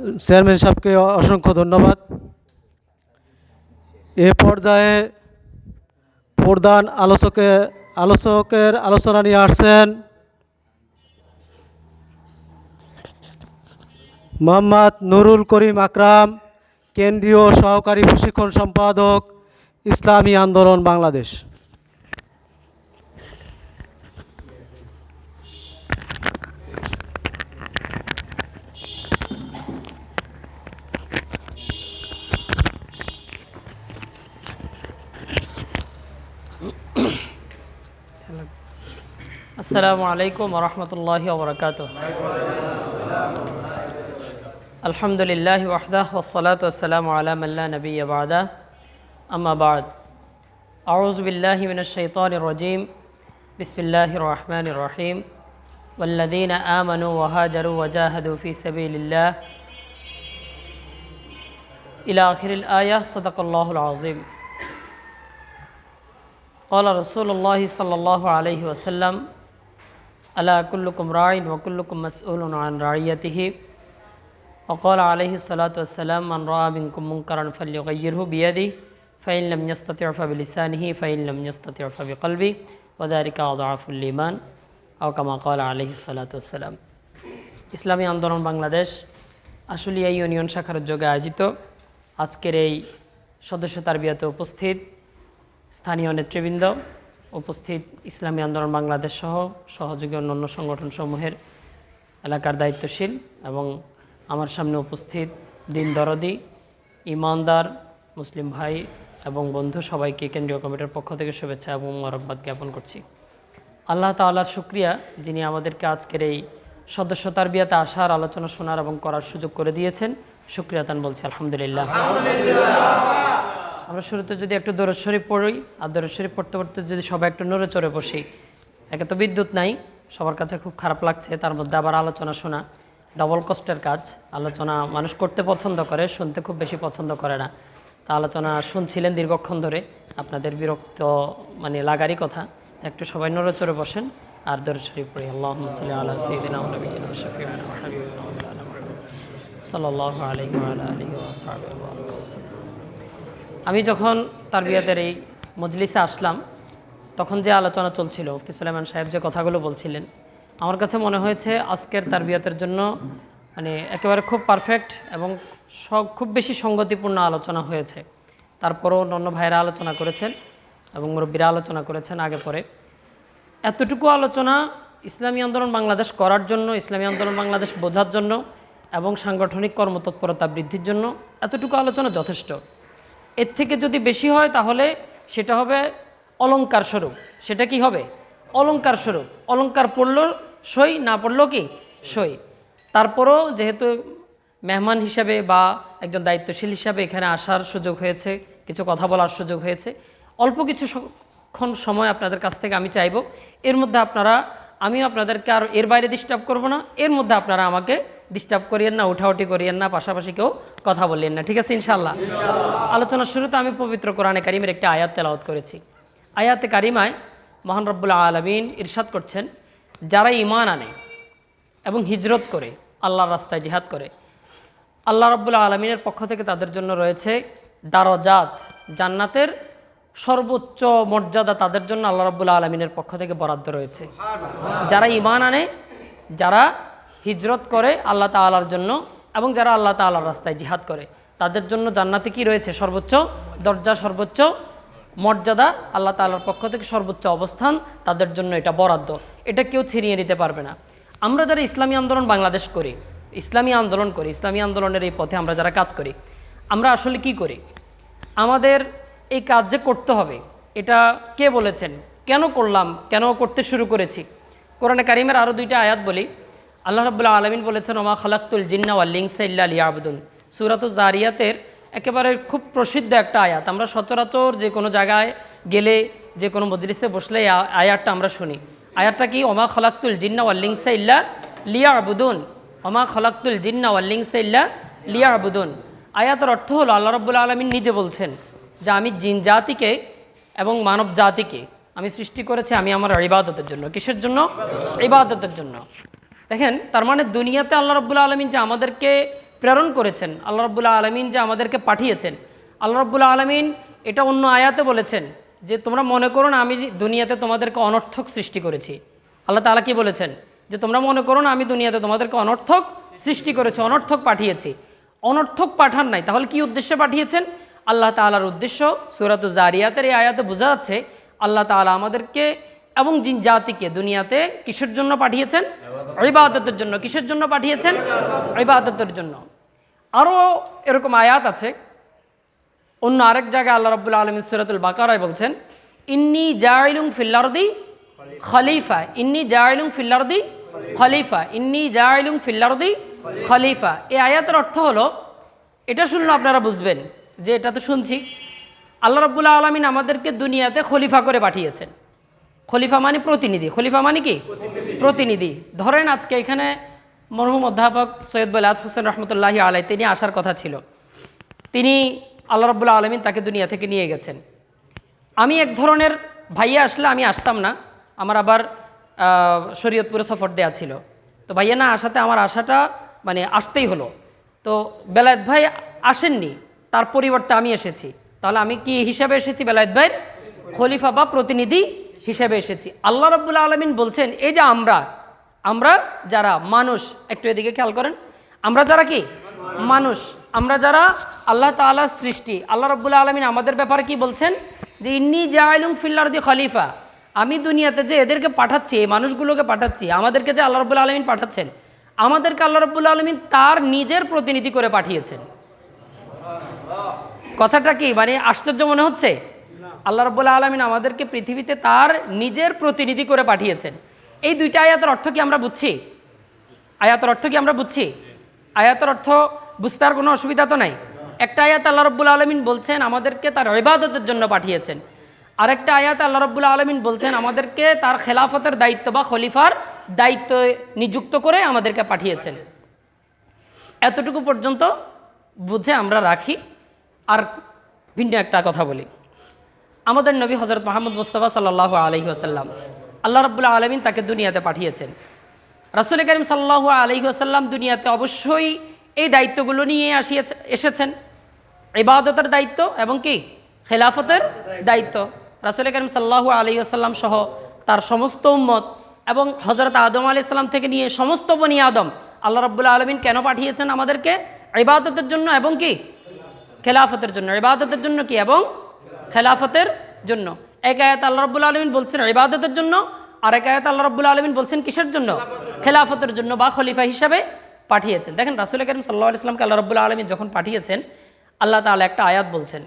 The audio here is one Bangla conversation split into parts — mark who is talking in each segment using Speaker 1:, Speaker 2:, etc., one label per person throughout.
Speaker 1: চেয়ারম্যান সাহেবকে অসংখ্য ধন্যবাদ। এ পর্যায়ে প্রধান আলোচকের আলোচনা নিয়ে আসছেন মোহাম্মদ নুরুল করিম আকরাম, কেন্দ্রীয় সহকারী প্রশিক্ষণ সম্পাদক, ইসলামী আন্দোলন বাংলাদেশ।
Speaker 2: আসসালামু আলাইকুম ওয়া রাহমাতুল্লাহি ওয়া বারাকাতুহু। আলহামদুলিল্লাহি ওয়াহদাহু ওয়াসসালাতু ওয়াসসালামু আলা মান লা নাবিয়্যা বা'দা, আম্মা বা'দ। আউযু বিল্লাহি মিনাশ শাইতানির রাজীম। বিসমিল্লাহির রাহমানির রাহিম। ওয়াল্লাযীনা আমানু ওয়া হাজারু ওয়া জাহাদু ফি সাবিলিল্লাহ ইলা আখিরিল আয়াহ। সাদাকাল্লাহুল আযীম। ক্বালা রাসূলুল্লাহি সাল্লাল্লাহু আলাইহি ওয়াসাল্লাম, আলা কুল্লুকুম রাইন ওয়া কুল্লুকুম মাসউলুন আন রাইয়াতিহি। وقال عليه الصلاة والسلام من رأى منكم منكرا فليغيره بيده فإن لم يستطع فبلسانه فإن لم يستطع فبقلبه وذلك أضعف الإيمان أو كما قال عليه الصلاة والسلام। ইসলামী আন্দোলন বাংলাদেশ আশুলিয়া ইউনিয়ন শাখার উদ্যোগে আয়োজিত আজকের এই সদস্য তারবিয়াতে উপস্থিত স্থানীয় নেতৃবৃন্দ, উপস্থিত ইসলামী আন্দোলন বাংলাদেশ সহ সহযোগী অন্যান্য সংগঠনসমূহের এলাকার দায়িত্বশীল এবং আমার সামনে উপস্থিত দিন দরদি, ইমানদার মুসলিম ভাই এবং বন্ধু সবাইকে কেন্দ্রীয় কমিটির পক্ষ থেকে শুভেচ্ছা এবং মোবারকবাদ জ্ঞাপন করছি। আল্লাহ তাআলার শুকরিয়া, যিনি আমাদেরকে আজকের এই সদস্য তারবিয়াতে আসার, আলোচনা শোনার এবং করার সুযোগ করে দিয়েছেন। শুকরিয়া তান বলছি আলহামদুলিল্লাহ। আমরা শুরুতে যদি একটু দরুদ শরীফ পড়ি, আর দরুদ শরীফ পড়তে পড়তে যদি সবাই একটু নড়ে চড়ে বসি। একে তো বিদ্যুৎ নাই, সবার কাছে খুব খারাপ লাগছে, তার মধ্যে আবার আলোচনা শোনা ডবল কষ্টের কাজ। আলোচনা মানুষ করতে পছন্দ করে, শুনতে খুব বেশি পছন্দ করে না। তা আলোচনা শুনছিলেন দীর্ঘক্ষণ ধরে, আপনাদের বিরক্ত লাগারই কথা। একটু সবাই নড়ে চড়ে বসেন আর দরুদ শরীফ পড়ি। আল্লাহুম্মা সাল্লি আলা সাইয়্যিদিনা ওয়া নাবিয়্যিনা ওয়া শাফিঈনা ওয়া হাবিবিনা ওয়া মাওলানা মুহাম্মদ সাল্লাল্লাহু আলাইহি ওয়া আলা আলিহি ওয়া আসহাবিহি ওয়া সাল্লাম। আমি যখন তারবিয়াতের এই মজলিসে আসলাম, তখন যে আলোচনা চলছিল, মুফতি সুলাইমান সাহেব যে কথাগুলো বলছিলেন, আমার কাছে মনে হয়েছে আজকের তারবিয়াতের জন্য একেবারে খুব পারফেক্ট এবং খুব বেশি সঙ্গতিপূর্ণ আলোচনা হয়েছে। তারপরও অন্য ভাইয়েরা আলোচনা করেছেন এবং মুরব্বীরা আলোচনা করেছেন আগে পরে। এতটুকু আলোচনা ইসলামী আন্দোলন বাংলাদেশ করার জন্য, ইসলামী আন্দোলন বাংলাদেশ বোঝার জন্য এবং সাংগঠনিক কর্মতৎপরতা বৃদ্ধির জন্য এতটুকু আলোচনা যথেষ্ট। এর থেকে যদি বেশি হয় তাহলে সেটা হবে অলংকার স্বরূপ। সেটা কি হবে? অলংকার স্বরূপ। অলংকার পড়ল সই, না পড়ল কি সই। তারপরও যেহেতু মেহমান হিসাবে বা একজন দায়িত্বশীল হিসাবে এখানে আসার সুযোগ হয়েছে, কিছু কথা বলার সুযোগ হয়েছে, অল্প কিছুক্ষণ সময় আপনাদের কাছ থেকে আমি চাইব। এর মধ্যে আমিও আপনাদেরকে আর এর বাইরে ডিস্টার্ব করব না, এর মধ্যে আপনারা আমাকে ডিস্টার্ব করিয়েন না, উঠাউঠি করিয়েন না, পাশাপাশি কেউ কথা বললেন না, ঠিক আছে ইনশাআল্লাহ। আলোচনার শুরুতে আমি পবিত্র কোরআনে কারিমের একটি আয়াত তেলাওয়াত করেছি। আয়াতে কারিমায় মহান রব্বুল আলামিন ইরশাদ করছেন, যারা ঈমান আনে এবং হিজরত করে, আল্লাহর রাস্তায় জিহাদ করে, আল্লাহ রব্বুল আলামিনের পক্ষ থেকে তাদের জন্য রয়েছে দারাজাত, জান্নাতের সর্বোচ্চ মর্যাদা তাদের জন্য আল্লাহ রব্বুল আলামিনের পক্ষ থেকে বরাদ্দ রয়েছে। যারা ঈমান আনে, যারা হিজরত করে আল্লাহ তাআলার জন্য এবং যারা আল্লাহ তাআলার রাস্তায় জিহাদ করে, তাদের জন্য জান্নাতে কি রয়েছে? সর্বোচ্চ দরজা, সর্বোচ্চ মর্যাদা, আল্লাহ তাআলার পক্ষ থেকে সর্বোচ্চ অবস্থান তাদের জন্য এটা বরাদ্দ। এটা কেউ ছিনিয়ে নিতে পারবে না। আমরা যারা ইসলামী আন্দোলন বাংলাদেশ করি, ইসলামী আন্দোলন করি, ইসলামী আন্দোলনের এই পথে আমরা যারা কাজ করি, আমরা আসলে কি করি? আমাদের এই কাজ যে করতে হবে, এটা কে বলেছেন? কেন করলাম? কেন করতে শুরু করেছি? কোরআনে কারিমের আরও দুইটা আয়াত বলি। আল্লাহ রাব্বুল আলামিন বলেছেন, ওমা খালাকতুল জিন্না ওয়াল ইনসা ইল্লা লিয়াবুদুন। সূরাতুজ জারিয়াতের একেবারে খুব প্রসিদ্ধ একটা আয়াত। আমরা সচরাচর যে কোনো জায়গায় গেলে, যে কোনো মজলিসে বসলে এই আয়াতটা আমরা শুনি। আয়াতটা কি? ওমা খালাকতুল জিন্না ওয়াল ইনসা ইল্লা লিয়াবুদুন। ওমা খালাকতুল জিন্না ওয়াল ইনসা ইল্লা লিয়াবুদুন। আয়াতের অর্থ হলো, আল্লাহ রাব্বুল আলামিন নিজে বলছেন যে আমি জিন জাতিকে এবং মানব জাতিকে আমি সৃষ্টি করেছি আমি আমার ইবাদতের জন্য। কিসের জন্য? ইবাদতের জন্য। দেখেন, তার মানে দুনিয়াতে আল্লাহ রাব্বুল আলামিন যে আমাদেরকে প্রেরণ করেছেন, আল্লাহ রাব্বুল আলামিন যে আমাদেরকে পাঠিয়েছেন। আল্লাহ রাব্বুল আলামিন এটা অন্য আয়াতে বলেছেন যে তোমরা মনে করো না আমি দুনিয়াতে তোমাদেরকে অনর্থক সৃষ্টি করেছি। আল্লাহ তাআলা কি বলেছেন যে তোমরা মনে করো না আমি দুনিয়াতে তোমাদেরকে অনর্থক সৃষ্টি করেছি, অনর্থক পাঠিয়েছি। অনর্থক পাঠান নাই, তাহলে কি উদ্দেশ্যে পাঠিয়েছেন? আল্লাহ তাআলার উদ্দেশ্য সূরাতুজ জারিয়াতের এই আয়াতে বোঝা যাচ্ছে আল্লাহ তাআলা আমাদেরকে এবং জিন জাতিকে দুনিয়াতে কিসের জন্য পাঠিয়েছেন? ইবাদতের জন্য। কিসের জন্য পাঠিয়েছেন? ইবাদতের জন্য। আরও এরকম আয়াত আছে, অন্য আরেক জায়গায় আল্লাহ রাব্বুল আলামিন সূরাতুল বাকারায় বলছেন ইন্নী জাইলুন ফিল আরদি খলিফা, ইন্নী জাইলুন ফিল আরদি খলিফা, ইন্নী জাইলুন ফিল আরদি খলিফা। এই আয়াতের অর্থ হলো, এটা শুনলে আপনারা বুঝবেন যে এটা তো শুনছি, আল্লাহ রাব্বুল আলামিন আমাদেরকে দুনিয়াতে খলিফা করে পাঠিয়েছেন। খলিফা মানে প্রতিনিধি। খলিফা মানে কি? প্রতিনিধি। ধরেন আজকে এখানে মরহুম অধ্যাপক সৈয়দ বলাত হোসেন রহমতুল্লাহি আলাই তিনি আসার কথা ছিল, তিনি আল্লাহ রাব্বুল আলামিন তাকে দুনিয়া থেকে নিয়ে গেছেন। আমি এক ধরনের ভাইয়া আসলে আমি আসতাম না, আমার আবার শরীয়তপুরে সফর দেওয়া ছিল, তো ভাইয়া না আসাতে আমার আসাটা মানে আসতেই হলো। তো বেলায়েত ভাই আসেননি, তার পরিবর্তে আমি এসেছি। তাহলে আমি কি হিসাবে এসেছি? বেলায়েত ভাইয়ের খলিফা বা প্রতিনিধি হিসেবে এসেছি। আল্লাহ রাব্বুল আলামিন বলছেন এই যে আমরা যারা মানুষ, একটু এদিকে খেয়াল করেন, আমরা যারা কি মানুষ, আমরা যারা আল্লাহ তাআলার সৃষ্টি, আল্লাহ রাব্বুল আলামিন আমাদের ব্যাপারে কি বলছেন যে ইন্নী জাইলুন ফিল আরদি খলিফা, আমি দুনিয়াতে যে এদেরকে পাঠাচ্ছি, এই মানুষগুলোকে পাঠাচ্ছি, আমাদেরকে যে আল্লাহ রাব্বুল আলামিন পাঠাচ্ছেন, আমাদেরকে আল্লাহ রাব্বুল আলামিন তার নিজের প্রতিনিধি করে পাঠিয়েছেন। কথাটা কি মানে আশ্চর্য মনে হচ্ছে? আল্লাহ রাব্বুল আলামিন আমাদেরকে পৃথিবীতে তার নিজের প্রতিনিধি করে পাঠিয়েছেন। এই দুইটা আয়াতের অর্থ কি আমরা বুঝছি? আয়াতের অর্থ কি আমরা বুঝছি? আয়াতের অর্থ বুঝতে আর কোনো অসুবিধা তো নাই। একটা আয়াত আল্লাহ রাব্বুল আলামিন বলছেন আমাদেরকে তার ইবাদতের জন্য পাঠিয়েছেন, আরেকটা আয়াত আল্লাহ রাব্বুল আলামিন বলছেন আমাদেরকে তার খেলাফতের দায়িত্ব বা খলিফার দায়িত্ব নিযুক্ত করে আমাদেরকে পাঠিয়েছেন। এতটুকু পর্যন্ত বুঝে আমরা রাখি। আর ভিন্ন একটা কথা বলি, আমাদের নবী হযরত মুহাম্মদ মুস্তাফা সাল্লাল্লাহু আলাইহি ওয়াসাল্লাম, আল্লাহ রাব্বুল আলামিন তাকে দুনিয়াতে পাঠিয়েছেন। রাসূল করিম সাল্লাল্লাহু আলাইহি ওয়াসাল্লাম দুনিয়াতে অবশ্যই এই দায়িত্বগুলো নিয়ে এসেছেন, ইবাদতের দায়িত্ব এবং কি খেলাফতের দায়িত্ব। রাসূল করিম সাল্লাল্লাহু আলাইহি ওয়াসাল্লাম সহ তার সমস্ত উম্মত এবং হযরত আদম আলাইহিস সালাম থেকে নিয়ে সমস্ত বনি আদম আল্লাহ রাব্বুল আলামিন কেন পাঠিয়েছেন? আমাদেরকে ইবাদতের জন্য এবং কি খেলাফতের জন্য। ইবাদতের জন্য কি এবং খেলাফতের জন্য। এক আয়াত আল্লাহ রাব্বুল আলামিন বলছেন ইবাদতের জন্য, আর এক আয়াত আল্লাহ রাব্বুল আলামিন বলছেন কিসের জন্য? খেলাফতের জন্য বা খলিফা হিসাবে পাঠিয়েছেন। দেখেন রাসূল করিম সাল্লাল্লাহু আলাইহি ওয়াসাল্লামকে আল্লাহ রাব্বুল আলামিন যখন পাঠিয়েছেন, আল্লাহ তাআলা একটা আয়াত বলছেন।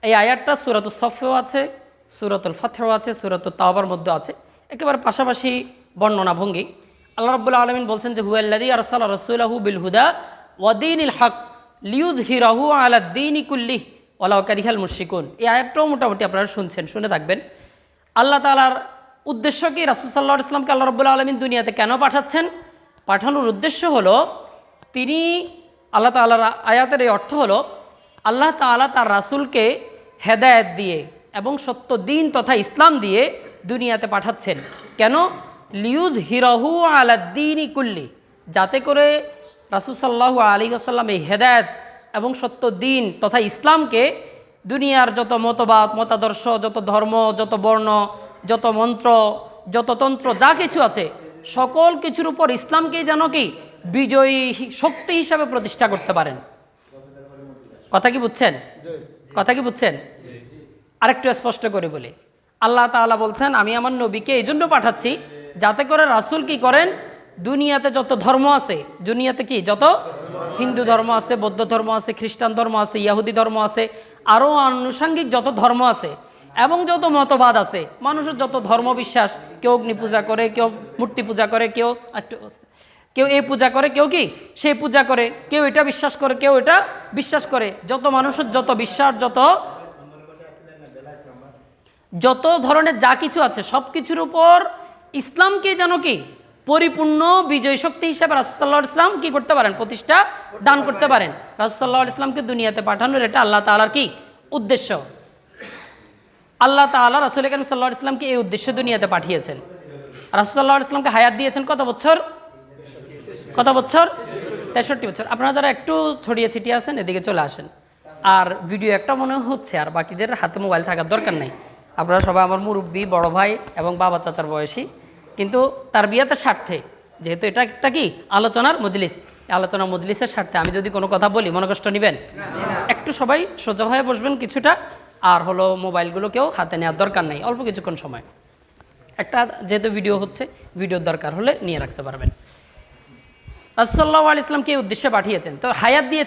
Speaker 2: এই আয়াতটা সূরাতুস সফেও আছে, সূরাতুল ফাতহেও আছে, সূরাতুত তাওবার মধ্যে আছে, একেবারে পাশাপাশি বর্ণনা ভঙ্গি। আল্লাহ রাব্বুল আলামিন বলছেন যে হুয়াল্লাযী আরসালা রাসূলাহু বিল হুদা ওয়া দীনিল হক লিইয়ুযহিরাহু আলাদ দীনি কুল্লিহি ওয়ালাউ কারিহাল মুশরিকুন। এই আয়াতটাও মোটামুটি আপনারা শুনছেন, শুনে থাকবেন। আল্লাহ তাআলার উদ্দেশ্য কি? রাসূল সাল্লাল্লাহু আলাইহি ওয়াসাল্লামকে আল্লাহ রাব্বুল আলামিন দুনিয়াতে কেন পাঠাচ্ছেন? পাঠানোর উদ্দেশ্য হলো তিনি, আল্লাহ তাআলার আয়াতের এই অর্থ হলো আল্লাহ তাআলা তার রাসূলকে হেদায়েত দিয়ে এবং সত্য দিন তথা ইসলাম দিয়ে দুনিয়াতে পাঠাচ্ছেন। কেন? লিইয়ুযহিরাহু আলাদ দীনি কুল্লি, যাতে করে রাসূল সাল্লাল্লাহু আলাইহি ওয়াসাল্লাম এই হেদায়েত এবং সত্য দিন তথা ইসলামকে দুনিয়ার যত মতবাদ, মতাদর্শ, যত ধর্ম, যত বর্ণ, যত মন্ত্র, যত তন্ত্র, যা কিছু আছে সকল কিছুর উপর ইসলামকেই যেন কি বিজয়ী শক্তি হিসাবে প্রতিষ্ঠা করতে পারেন। কথা কি বুঝছেন? কথা কি বুঝছেন? আরেকটু স্পষ্ট করে বলি, আল্লাহ তাআলা বলছেন আমি আমার নবীকে এই জন্য পাঠাচ্ছি যাতে করে রাসূল কি করেন, দুনিয়াতে যত ধর্ম আছে, দুনিয়াতে কি যত হিন্দু ধর্ম আছে, বৌদ্ধ ধর্ম আছে, খ্রিস্টান ধর্ম আছে, ইহুদি ধর্ম আছে, আরও আনুষঙ্গিক যত ধর্ম আছে এবং যত মতবাদ আছে, মানুষের যত ধর্ম বিশ্বাস, কেউ অগ্নি পূজা করে, কেউ মূর্তি পূজা করে, কেউ এই পূজা করে, কেউ কি সেই পূজা করে, কেউ এটা বিশ্বাস করে, কেউ এটা বিশ্বাস করে, যত মানুষের যত বিশ্বাস, যত ধরনের যা কিছু আছে সব কিছুর উপর ইসলামকে যেন কি পরিপূর্ণ বিজয় শক্তি হিসাবে রাসূল সাল্লাল্লাহু আলাইহি ওয়াসাল্লাম কি করতে পারেন, প্রতিষ্ঠা দান করতে পারেন। রাসূল সাল্লাল্লাহু আলাইহি ওয়াসাল্লামকে দুনিয়াতে পাঠানোর এটা আল্লাহ তাআলার কি উদ্দেশ্য। আল্লাহ তাআলা রাসূল করিম সাল্লাল্লাহু আলাইহি ওয়াসাল্লামকে এই উদ্দেশ্যে দুনিয়াতে পাঠিয়েছেন। রাসূল সাল্লাল্লাহু আলাইহি ওয়াসাল্লামকে হায়াত দিয়েছেন কত বছর? কত বছর? 63 বছর। আপনারা যারা একটু ছড়িয়ে ছিটিয়ে আছেন এদিকে চলে আসেন। আর ভিডিও একটা মনে হচ্ছে, আর বাকিদের হাতে মোবাইল থাকার দরকার নেই। আপনারা সবাই আমার মুরব্বী, বড় ভাই এবং বাবা চাচার বয়সী, কিন্তু তার বিয়াতে স্বার্থে, যেহেতু এটা একটা কি আলোচনার মজলিস, আলোচনা মজলিসের স্বার্থে আমি যদি কোনো কথা বলি মনে কষ্ট নেবেন, একটু সবাই সোজা হয়ে বসবেন কিছুটা, আর হলো মোবাইলগুলোকেও হাতে নেওয়ার দরকার নেই, অল্প কিছুক্ষণ সময় একটা, যেহেতু ভিডিও হচ্ছে, ভিডিওর দরকার হলে নিয়ে রাখতে পারবেন। রাসূলুল্লাহ সাল্লাল্লাহু আলাইহি ওয়াসাল্লাম কে উদ্দেশ্যে পাঠিয়েছেন? তো হায়াত দিয়ে